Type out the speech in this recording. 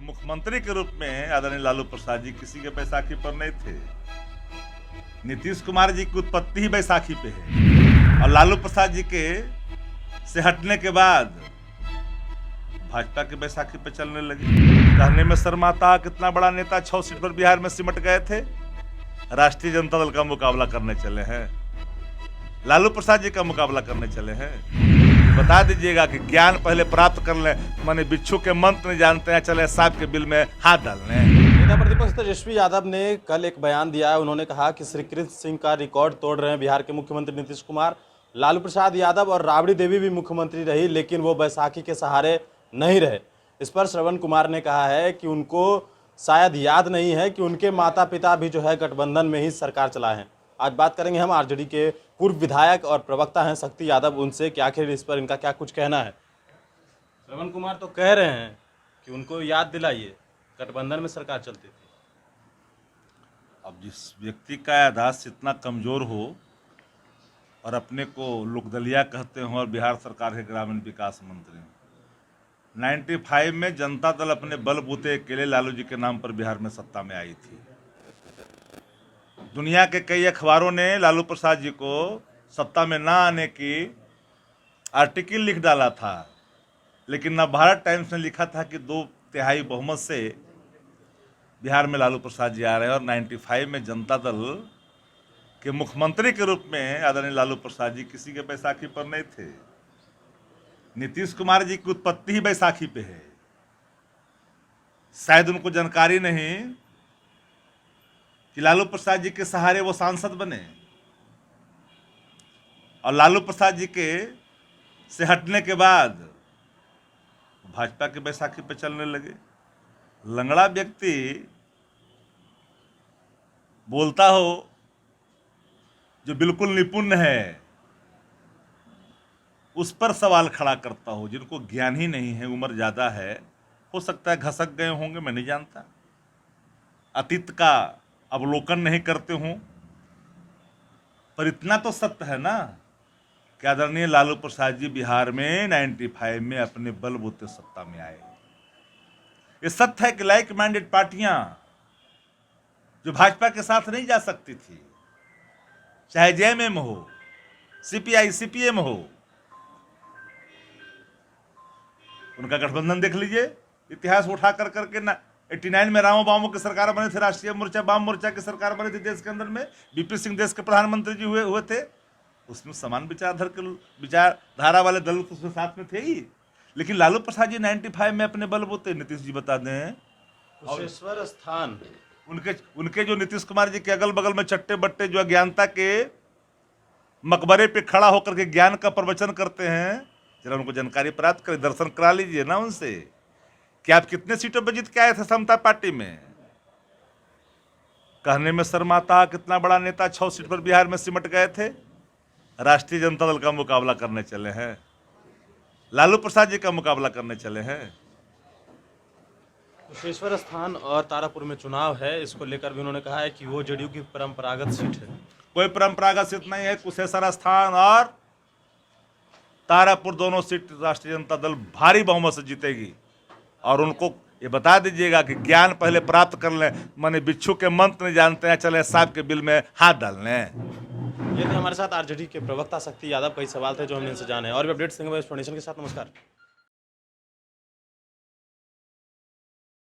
मुख्यमंत्री के रूप में आदरणीय लालू प्रसाद जी किसी के बैसाखी पर नहीं थे। नीतीश कुमार जी की उत्पत्ति ही बैसाखी पे है और लालू प्रसाद जी के से हटने के बाद भाजपा के बैसाखी पे चलने लगी। कहने में शर्माता, कितना बड़ा नेता 6 सीट पर बिहार में सिमट गए थे। राष्ट्रीय जनता दल का मुकाबला करने चले हैं, लालू प्रसाद जी का मुकाबला करने चले हैं। बता दीजिएगा कि ज्ञान पहले प्राप्त कर लें, माने बिच्छू के मंत्र नहीं जानते हैं, चले सांप के बिल में हाथ डालने। नेता प्रतिपक्ष तेजस्वी यादव ने कल एक बयान दिया है। उन्होंने कहा कि श्री कृष्ण सिंह का रिकॉर्ड तोड़ रहे हैं बिहार के मुख्यमंत्री नीतीश कुमार। लालू प्रसाद यादव और राबड़ी देवी भी मुख्यमंत्री रही, लेकिन वो बैसाखी के सहारे नहीं रहे। इस पर श्रवण कुमार ने कहा है कि उनको शायद याद नहीं है कि उनके माता पिता भी जो है गठबंधन में ही सरकार चलाए हैं। आज बात करेंगे हम आरजेडी के पूर्व विधायक और प्रवक्ता हैं शक्ति यादव उनसे कि आखिर इस पर इनका क्या कुछ कहना है। श्रवण कुमार तो कह रहे हैं कि उनको याद दिलाइए, गठबंधन में सरकार चलती थी। अब जिस व्यक्ति का याददाश्त इतना कमजोर हो और अपने को लोकदलिया कहते हो और बिहार सरकार के ग्रामीण विकास मंत्री, 95 में जनता दल अपने बलबूते अकेले लालू जी के नाम पर बिहार में सत्ता में आई थी। दुनिया के कई अखबारों ने लालू प्रसाद जी को सत्ता में ना आने की आर्टिकल लिख डाला था, लेकिन नवभारत टाइम्स ने लिखा था कि 2/3 बहुमत से बिहार में लालू प्रसाद जी आ रहे हैं और 95 में जनता दल के मुख्यमंत्री के रूप में आदरणीय लालू प्रसाद जी किसी के बैसाखी पर नहीं थे। नीतीश कुमार जी की उत्पत्ति ही बैसाखी पे है। शायद उनको जानकारी नहीं कि लालू प्रसाद जी के सहारे वो सांसद बने और लालू प्रसाद जी के से हटने के बाद भाजपा के बैसाखी पे चलने लगे। लंगड़ा व्यक्ति बोलता हो जो बिल्कुल निपुण है, उस पर सवाल खड़ा करता हो। जिनको ज्ञान ही नहीं है, उम्र ज़्यादा है, हो सकता है घसक गए होंगे, मैं नहीं जानता, अतीत का अवलोकन नहीं करते हों, पर इतना तो सत्य है ना कि आदरणीय लालू प्रसाद जी बिहार में 95 में अपने बलबूते सत्ता में आए। ये सत्य है कि लाइक माइंडेड पार्टियां जो भाजपा के साथ नहीं जा सकती थी, चाहे जेएमएम हो, सीपीआई सीपीएम हो, उनका गठबंधन देख लीजिए। इतिहास उठा कर करके ना 89 में रामो बामो की सरकार बने थे, राष्ट्रीय मोर्चा वाम मोर्चा की सरकार बनी थी देश के अंदर में, बीपी सिंह देश के प्रधानमंत्री जी हुए थे। उसमें समान विचारधारा वाले दल उसमें साथ में थे ही। लेकिन लालू प्रसाद जी 95 में अपने बलबूते, नीतीश जी बता दें, कुशेश्वर स्थान उनके जो नीतीश कुमार जी के अगल बगल में चट्टे बट्टे जो अज्ञानता के मकबरे पे खड़ा होकर के ज्ञान का प्रवचन करते हैं, जरा उनको जानकारी प्राप्त करें, दर्शन करा लीजिए ना उनसे कि आप कितने सीटों पर जीत के आए थे समता पार्टी में। कहने में शर्माता, कितना बड़ा नेता 6 सीट पर बिहार में सिमट गए थे। राष्ट्रीय जनता दल का मुकाबला करने चले हैं, लालू प्रसाद जी का मुकाबला करने चले हैं। कुशेश्वर स्थान और तारापुर में चुनाव है, इसको लेकर भी उन्होंने कहा है कि वो जेडीयू की परंपरागत सीट है। कोई परंपरागत सीट नहीं है। कुशेश्वर स्थान और तारापुर दोनों सीट राष्ट्रीय जनता दल भारी बहुमत से जीतेगी। और उनको ये बता दीजिएगा कि ज्ञान पहले प्राप्त कर लें, माने बिच्छू के मंत्र नहीं जानते हैं, चले सांप के बिल में हाथ डालने। ये थे हमारे साथ आरजेडी के प्रवक्ता शक्ति यादव। कई सवाल थे जो हमने इनसे जाने, और भी अपडेट्स देंगे इस के साथ। नमस्कार।